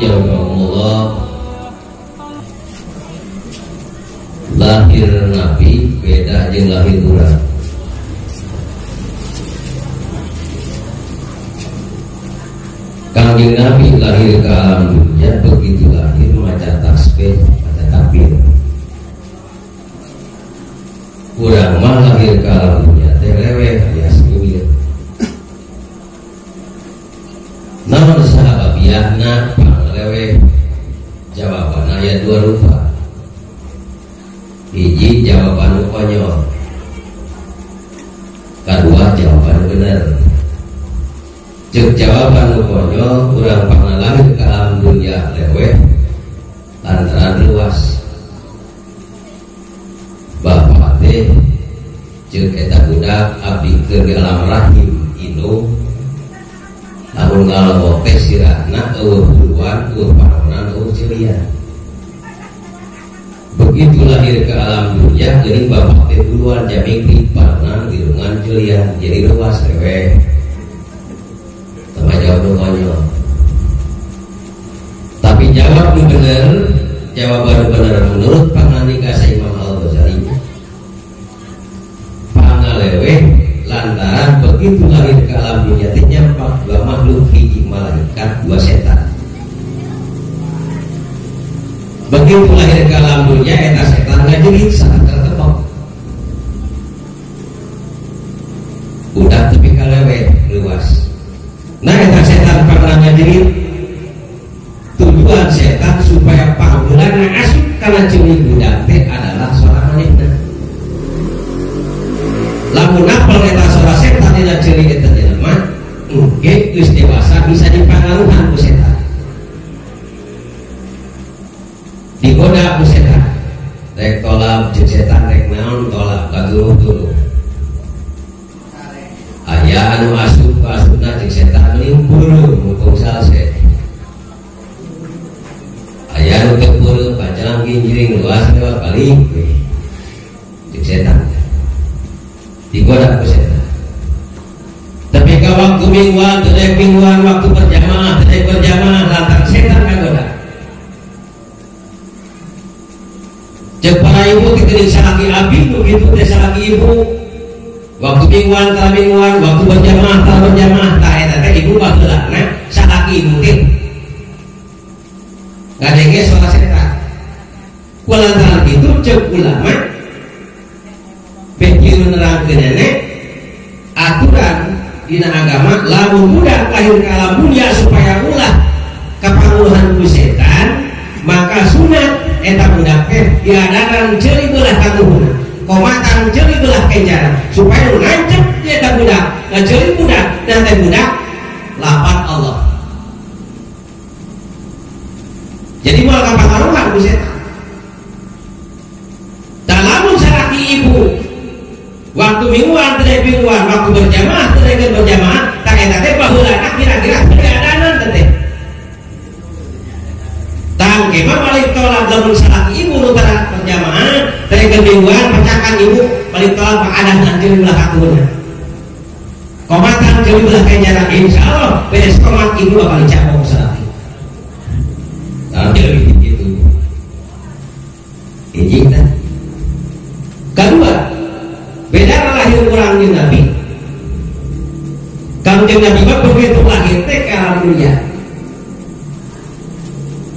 ya Allah, lahir Nabi beda jeung lahir urang. Kanjeng Nabi lahir ke alam dunia, begitu lahir maca tasbih, maca takbir. Urang mah lahir ke alam dunia teh leweh alias ngeuwir. Namun sahababiahna pangleweh, jawaban aya dua rupa. Hiji jawaban konyol, kedua jawaban bener. Cek jawaban konyol, urang pernah lahir ke alam dunia leweh lantaran luas. Bapak teh cek eta budak abdi keur di alam rahim indung. Lamun ngalowo teh sirahna eueuh buluan, eueuh paronan, eueuh ceulian. Begitu lahir ke alam dunia, geuning bapak teh buluan jaming paronan, irungan, ceulian, jadi luas leweh. Tama jawab nu konyol. Tapi jawab nu bener, jawaban bener menurut pangandika Imam Al-Ghazali. Pangaleweh lantaran begitu lahir ke alam dunia teh nyampak dua makhluk, hiji malaikat, dua setan. Begitu lahir ke alam dunia eta setan ngajerit sangat tertebak. Udah tapi kaleweh luas. Nah eta setan pernah ngajerit. Tujuan setan supaya panggilan asup kana ceulik budak teh adalah suara manehna. Lamun apal eta suara setan dina ceulik eta jelema, engke geus dewasa bisa dipangaruhan ku setan. Digoda ku setan. Rek tolak jeung setan rek naon tolak katuruh-turuh. Aya anu asup ka asupna jeung setan nimpul mukung salse. Aya anu teu peureum panjang ginjring luas lewat balik we. Jeung setan. Digoda ku setan. Tapi ka waktu mingguan, teu mingguan, waktu berjamaah, teu berjamaah lantaran setan kagoda. Cek para ibu tikeun salaki abdi begitu teh salaki ibu. Waktu mingguan, tara mingguan, waktu berjamaah, tara berjamaah, tah eta teh ibu baheulana salaki ibu teh. Ngadenge suara setan. Kulantaran kitu cek ulama begitu nerangkeun ene aturan dina agama lamun budak lahir ke alam dunia supaya ulah kapanguluhan ku setan, maka sunat eta budak teh diadakan ceuli beulah katuhuna, komatan ceuli beulah kenjana supaya ngancep eta budak, ngaceuli budak dan teh budak lapat Allah. Jadi moal kapangaruhan ku setan. Da lamun salaki ibu waktu mingguan teh mingguan, waktu berjamaah teh berjamaah, tak eta teh baheulana kira-kira diadanan teh. Tangke mah balik tolak lamun salaki ibu nu tara berjamaah, teh mingguan pacakan ibu balik tolak pakadah ceuli belah katuhuna. Komatan ceuli belah kenjana insyaallah beres komat ibu bakal dicabok salaki. Nah, jadi gitu. Hiji tah. Kedua, beda lahir urang jeung Nabi. Kanjeng Nabi mah begitu lahir teh ke alam dunia.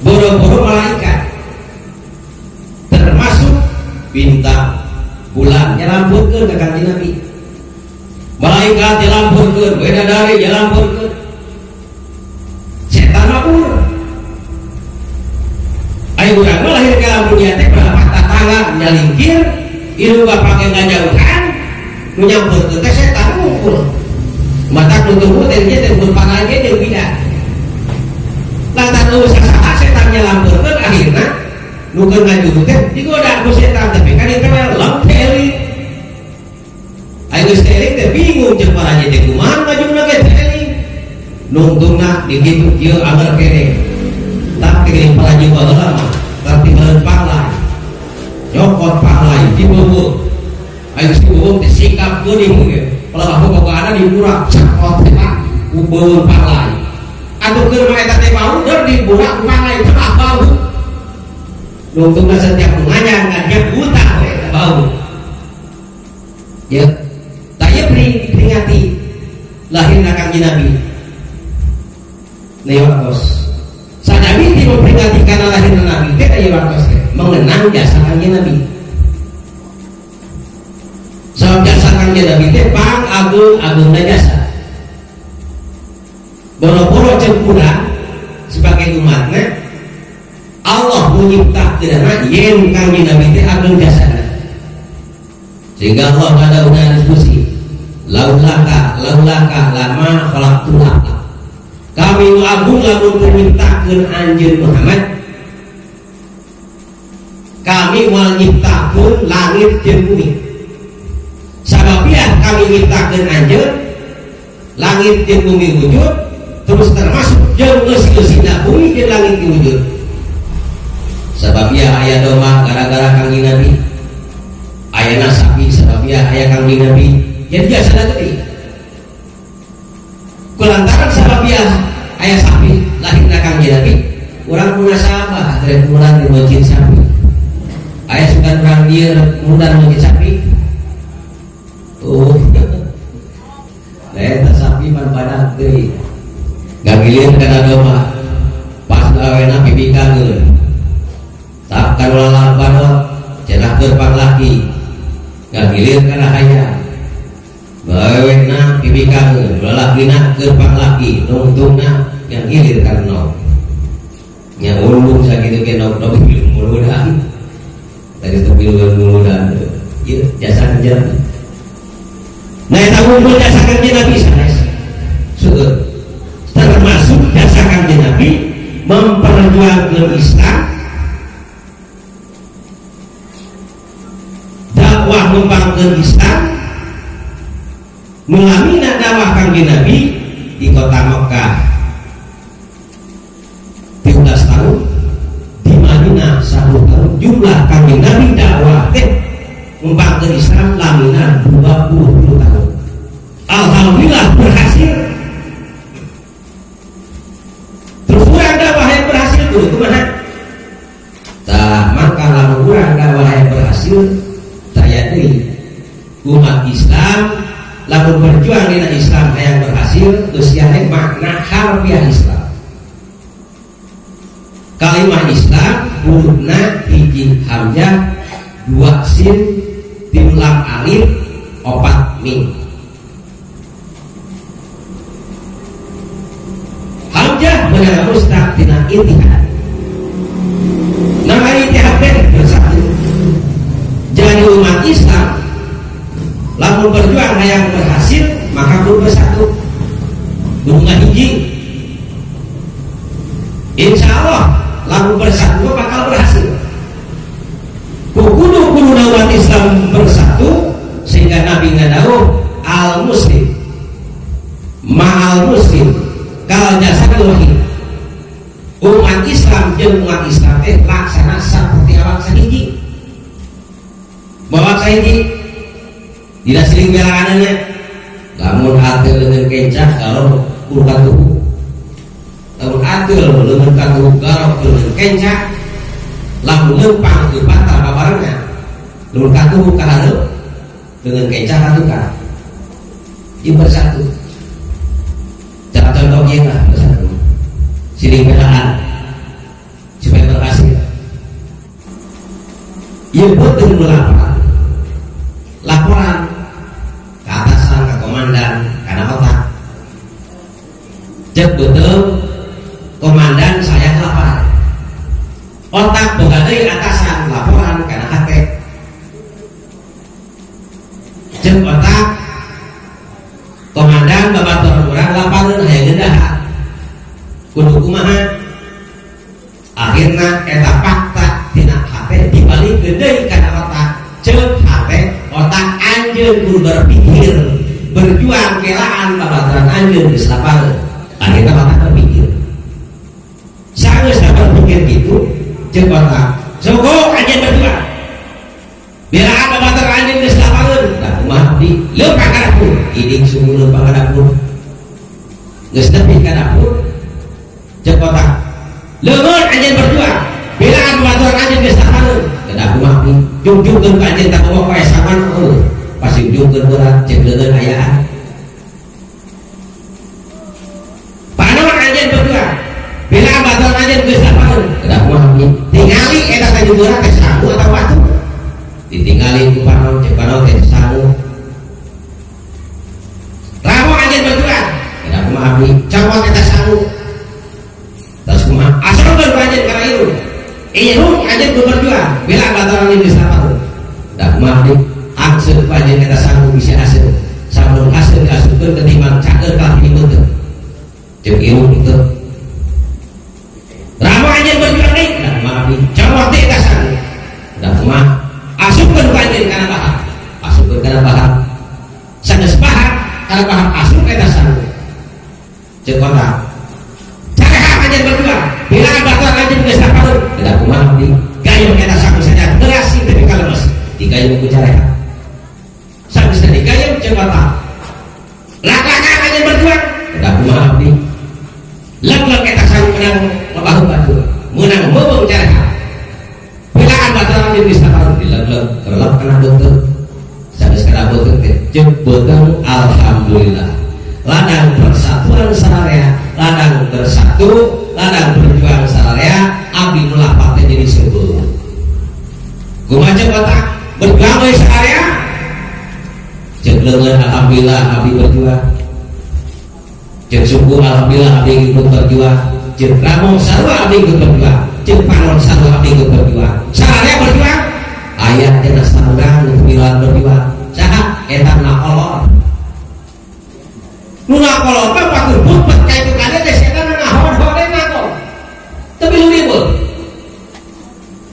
Boro-boro malaikat termasuk bintang, bulan nyalampurkeun ka Kanjeng Nabi. Malaikat nyalampurkeun, bidadari nyalampurkeun. Setan mah urang. Ayo urang mah lahir ke alam dunia teh berapa tatangga nyalingkir, ieu bapak ge ngajauhan, nu nyampurkeun teh setan ngumpul. Mata nutup teh nya teh panage jeung bidan. Lantaran usaha setan nyalampurkeun akhirna nu keur ngajuru teh digoda ku setan tapi kan eta mah lempeli. Ayo geus teuing teh bingung jeung paraje teh kumaha majuna ge teuing. Nungtungna dikitu ieu anger kene. Tak kering paraje baheula mah tapi meureun pahlai. Nyokot pahlai dibeubeung. Ayo dibeubeung teh sikap geuning ge. Kalau aku bapakna dipurak cakot teh ku beueung pahlai. atuh keur mah eta teh bau di budak pangai teh bau luntungna setiap nganyang ngajak buta eta bau ya taya peringati lahirna Kangjeng Nabi nih waktos sadami ti memperingati kana lahirna Nabi teh aya waktos teh mengenang jasa Kangjeng Nabi sebab jasa Kangjeng Nabi teh pang agung-agungna jasa boro-boro cempuran sebagai umatnya Allah menciptakan yen Kangjeng Nabi teh agung jasana sehingga Allah pada udah diskusi laulaka lama khalaqtul aflaq kami agung lamun menciptakan anjeun Muhammad kami menciptakan langit jeung bumi sababnya kami menciptakan anjeun langit jeung bumi wujud terus termasuk jeung eusi-eusina bumi jeung langit wujud sababnya aya domba gara-gara Kangjeng Nabi ayana sapi sababnya aya Kangjeng Nabi jadi jasana tadi kulantaran sababnya aya sapi lahirna Kangjeng Nabi urang munasabah rek mulan di masjid sapi aya sugan urang dieu mulan masjid sapi eta sapi pan badak deui gagilir kana domba pas awena pipikangeun tak karulang banot cenah gerbang laki gagilir kana hayang bawena pipikangeun lalakina gerbang laki nungtungna yang gilir kana nom nya ulung sakitu ge nom muludan tadi teu muludan ieu jasa Kangjeng Nabi nah eta ngumpul jasa Kangjeng Nabi sanes seueur termasuk jasa Kangjeng Nabi memperjuangkan Islam dakwah membangun Islam melalui dakwah Kangjeng Nabi di kota Mekah 13 tahun di Madinah 10 tahun jumlah Kangjeng Nabi dakwah membangun Islam laminan 20 tahun alhamdulillah berhasil itu mana? Tak maka lamun urang dakwah yang berhasil saya deui umat Islam lamun berjuang dina Islam yang berhasil geus aya makna harfiah Islam kalimah Islam hurufna hiji hamzah dua sin tilu lam alif opat mim hamzah menara mustaq tina itihad nama itihad bersatu jadi umat Islam lamun berjuang yang berhasil maka kudu bersatu kudu ngahiji insya Allah lamun bersatu bakal berhasil kudu umat Islam bersatu sehingga Nabi ngadawuh al muslim ma'al muslim kal jasadul wahid umat Islam jeung umat Islam laksana seperti awak sahiji bawa sahiji tidak sering belangannya lamun atil dengan kencah kalau urutan tubuh lamun atil dengan katuh garok dengan kencah lamun lempang ke pantal babarangnya lamun katuh kahareup dengan kencah katukan ieu bersatu cara contohnya lah bersatu siring belaan supaya berhasil ia betul laporan ke atasan, ke komandan karena otak cek betul komandan saya lapar otak boga deui atasan laporan karena hati cek otak komandan babaturan urang lapareun hayang ngeundahan kudu kumaha akhirna eta fakta tina hate dibalikeun deui kana otak ceuk hate otak anjeun kudu berpikir berjuang kelaan babaturan anjeun geus lapareun akhirna otak berpikir sageus berpikir kitu ceuk otak sogo anjeun berjuang belaan babaturan anjeun geus lapareun da kumaha abdi leumpah ka dapur iding sungguh leumpah ka dapur geus nepi ka dapur cek kota lemun anjeun berjuang bilangan baturan anjeun geus sapareun kedah kumaha pi jungjungkeun ka anjeun tak bawa poe saman pasti jungjungkeun berat cek leungeun ayaan panaon anjeun berjuang bilangan baturan anjeun geus sapareun kedah kumaha pi tingali eta teh jungjungan teh sangu atau batu ditinggali ku panaon cek panaon teh sangu ramu anjeun berjuang kedah kumaha pi cawang eta sangu terus kumaha asal anjeun kana irung irung anjeun berjuang bilang baturan ini sapareun da kumaha pi angseup anjeun eta sangu bisa aseup samun aseup diasupkeun ketimbang cakeul ka hidung teu jeung irung itu ramu anjeun berjuang deui da kumaha pi cawang teh eta sangu da kumaha asupkeun ka anjeun kana bahar asupkeun kana bahar sanes bahar kana bahar asup eta sangu cek kota anjeun berjuang bilangan baturan anjeun geus sapareun da kumaha pi gayung eta sangu saja berasi teh kalemes digayung ku careha sanes teh digayung cek kota lak-lakan anjeun berjuang da kumaha pi leg-leg eta sangu menang mabahu batur menang meubeuh careha bilangan baturan anjeun geus sapareun dileg-leg relep kana beuteung sanes kana beuteung teh ceuk beuteung alhamdulillah ladang persatuan sararea ladang bersatu ladang berjuang sararea abdi nulah partai jadi sebel kumaha cek otak berjuang we sararea cek leungeun alhamdulillah abdi berjuang cek suku alhamdulillah abdi ikut berjuang cek ramong sarua abdi ikut berjuang cek panon sarua abdi ikut berjuang sararea berjuang aya tina sarurang nu milan berjuang saha eta nakolor nu nakolor mah patur butpet ka itu kade teh setan ngahon-hone nakol teu milu ribut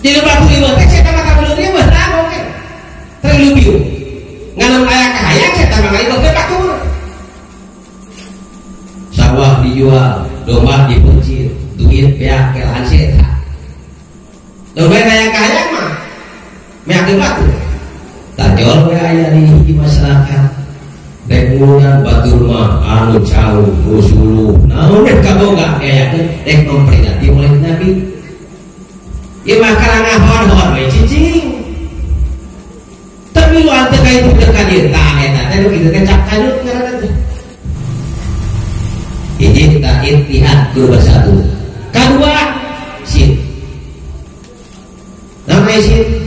jadi batu ribut teh setan mah milu ribut nah oke teu milu biu nganam aya kahayang setan mah ribut teh batur sawah dijual domba dipuncit duit beak kelahan setan domba aya kahayang mah meak di batu tajol we aya di masyarakat rek ngulunan batur mah anu jauh rusuluh naon rek kaboga kayakeun rek memperingati maulid nabi ieu mah kalangahon-hon we cicing tapi lu ante ka itu deuk ka dieu tah eta teh nu kitu teh cap kanyut ngaranna teh hiji ta ittihad kudu bersatu kadua sin namanya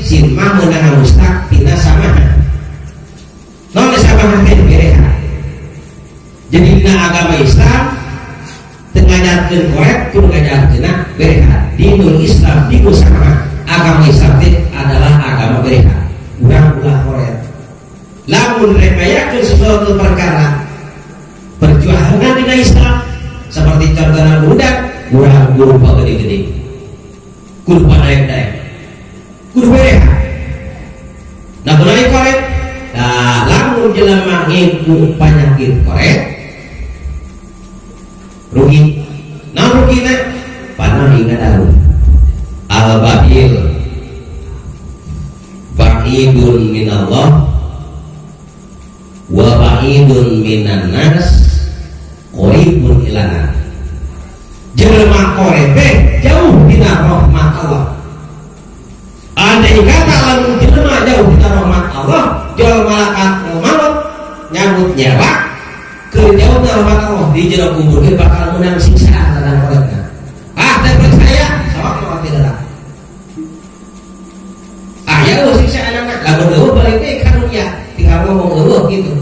sin mah meunang mustaq tina samaha non sama teh bereha jadi dina agama Islam tengajarkeun korek kudu ngajarkeunna bereha dinul Islam dinu sama agama Islam teh adalah agama bereha urang ulah korek lamun remayakeun sesuatu perkara perjuangan dina Islam seperti contohna budak urang guru gede-gede kudu padaek-daek kudu bereha nah beunai korek nah lamun jelema ngiku panyakit korek rugi nah rugina panah hingga daun al-bahil ba'idun minallah wa ba'idun minan nas qoribun ilana jelema korek jauh dina rahmat Allah andai kata lamun jelema jauh dina rahmat Allah jual malaikat maut nyambut nyawa ke jauh rahmat Allah di jero kubur ge bakal menang siksaan dan korekna teh percaya sok mati darah aya siksaan anak lamun eueuh balik teh ka dunya tinggal ngomong eueuh gitu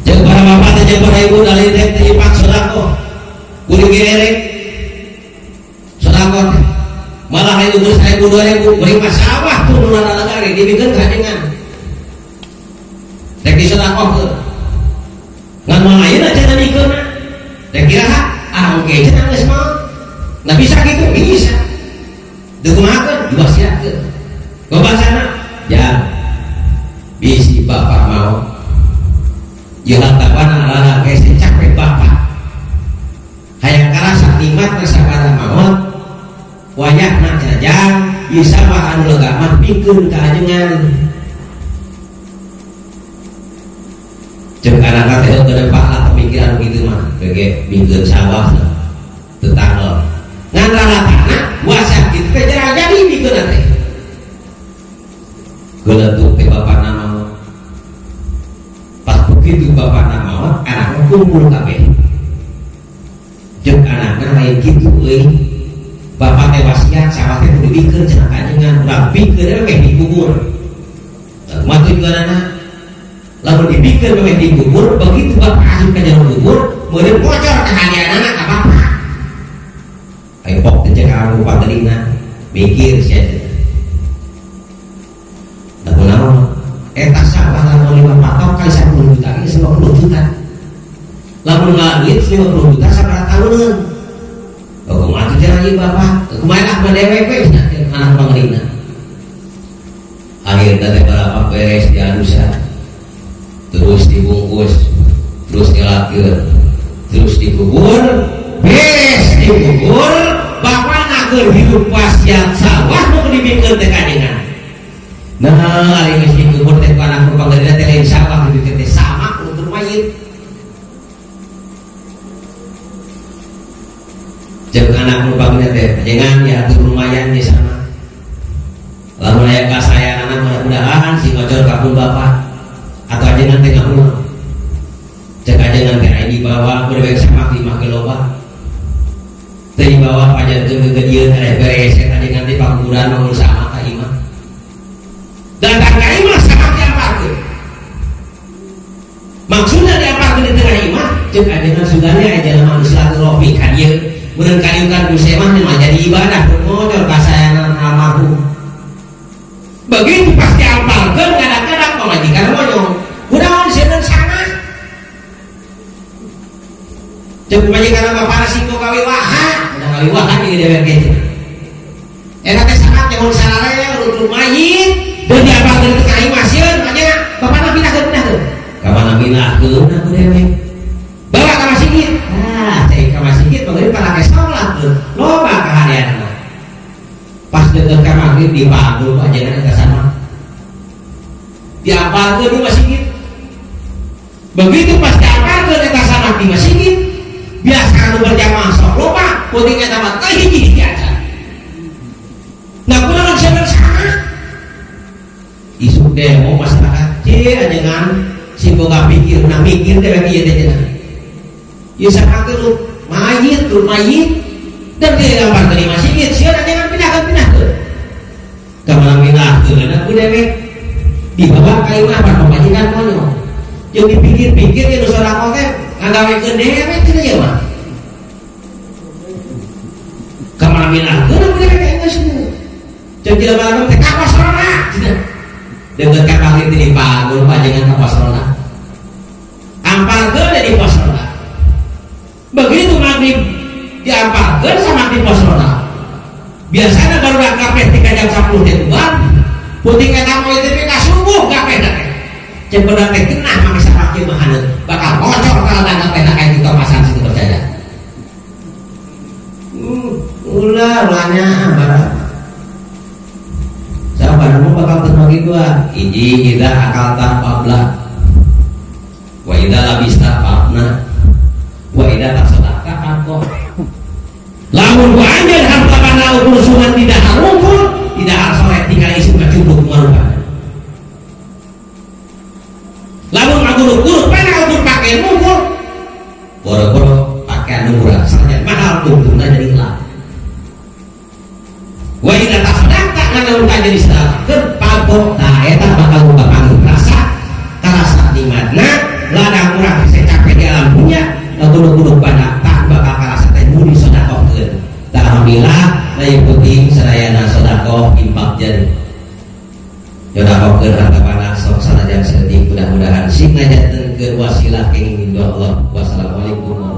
jeung para bapak teh jeung para ibu dari rek teh ipak sedekah kuring gerek sedekah malah itu 1000 2000 beri masalah tuh nu nalagari dibikeun kajengan rek disedekahkeun ngan moal ayeuna cenah mikeun rek kiraha engke cenah geus maot nah bisa kitu bisa dikumahakeun diwasiatkeun babasana ya bisi bapak mau jeung tawana lala geus capek bapak hayang karasa nikmat sakala maot wayahna jajang bisa mah anu lega mah pikeun ka ajengan jeung kana teh kedepan lah pemikiran kitu mah bege mingkeun sawah tetangga ngan ralatana wasiat kitu teh jarang jadi bikeun teh geuletuk teh bapak nama pas begitu bapak nama anaknya kumpul kabeh jeung anakna lain kitu euy bapak teh wasiat sawah teh kudu bikeun cenah kanjengan urang bikeun we dikubur kumaha tujuanna lamun dibikeun we dikubur begitu bapak asup ka jero kubur meureun bocor kahadianana ka bapak aya pok teh cek ka rupa teuingna mikir sia da kunaon eta sawah lamun 5 patok kali 10 juta ini 50 juta lamun langit 50 juta sabaraha tahuneun kumaha teh cenah ieu bapak kumaha lah mandewek we anak pangrina akhirna teh baraha beres diadusan terus dibungkus terus dilakeun terus dikubur beres dikubur bapak nakeun hidup wasiat sawah nu dibikeun teh kanjengan nah ari geus dikubur teh ku anak pangrina teh lain sawah dibikeun teh sama untuk mayit jeung anak pangrina teh jangan diatur lumayan di sana lamun aya kasayan anak mudah-mudahan si ngocor kapun bapak atau ajengan teh ngapun cek ajengan teh di bawah berbek sama 5 kilo pak teh di bawah pajarkeun gegedieun ada beres ajengan teh pakuburan bangun sama ka imah datang ka imah sama diaparkeun maksudna diaparkeun di tengah imah cek ajengan sugane aya jelema silaturahmi ka dieu mun kaliukan duse mah jadi ibadah ngocor kasayangan almarhum begitu pasti apalkeun kadang-kadang pamajikan monyong kunaon sieun sana jeung pamajikan bapak resiko kawiwahan udah kawiwahan ini dewek kitu eta teh sangat nyamun sarare urut mayit deui diapalkeun teh ka imah sieun nya bapana pinahkeun ka mana pinahkeun aku dewek bawa ka masjid cai ka masjid bagaimana para salat loba kahadianna pas deket ka maghrib dipanggul ajengan ka sana diapalkeun di masjid begitu pas diapalkeun eta sana di masjid biasa anu berjamaah sok loba penting eta mah teh hiji-hiji aja nah kunaon sieun sana isuk demo masyarakat ajengan si boga pikir nah mikir teh ieu teh cenah ieu sapakeun mayit dan dia gambar dari masjid sieun jangan pinahkeun ka mana pinahkeun aku dewek dibawa ka imah apa pamajikan monyong jeung dipikir-pikir ye nu sodaqoh teh ngagawekeun dewek teh ieu mah ka mana pinahkeun aku dewek geus jeung jelema teh ka pasrona deukeut ka maghrib teh dipanggul panjenengan ka pasrona ampalkeun di pasrona begitu maghrib diampalkeun sama di posrona biasanya baru kabeh 3 jam 10 teh bubar puting eta moe teh ka subuh kabeh teh cepet teh genah mami sarake mahaneut bakal bocor kalau dana teh kayak gitu pasang situ percaya ulahnya barang sabar mau bakal terbagi dua hiji ida akal qabla wa ida labista qabna wa ida tasadaka aku lamun ku anjeun harta kana ukur sungan tidak harungkul tidak harus tinggal isi cukup marukan lamun ngaguruk-guruk pena ukur pakaian mungkul boro-boro pakaian murah saja mahal tuntuna jadi hilang wa ida tasadaka kana ukur jadi sedekah pabok nah eta bakal buka panggung rasa karasa di mana ladang murah saya capek di alam punya guduk-guduk pada tak bakal karasa teh mudi sedekahkeun. Alhamdulillah lain penting sadayana sedekah infak jeung sedekahkeun harta bana sok sanajan saeutik mudah-mudahan sing ngajatkeun wasilah kenging Allah. Wassalamualaikum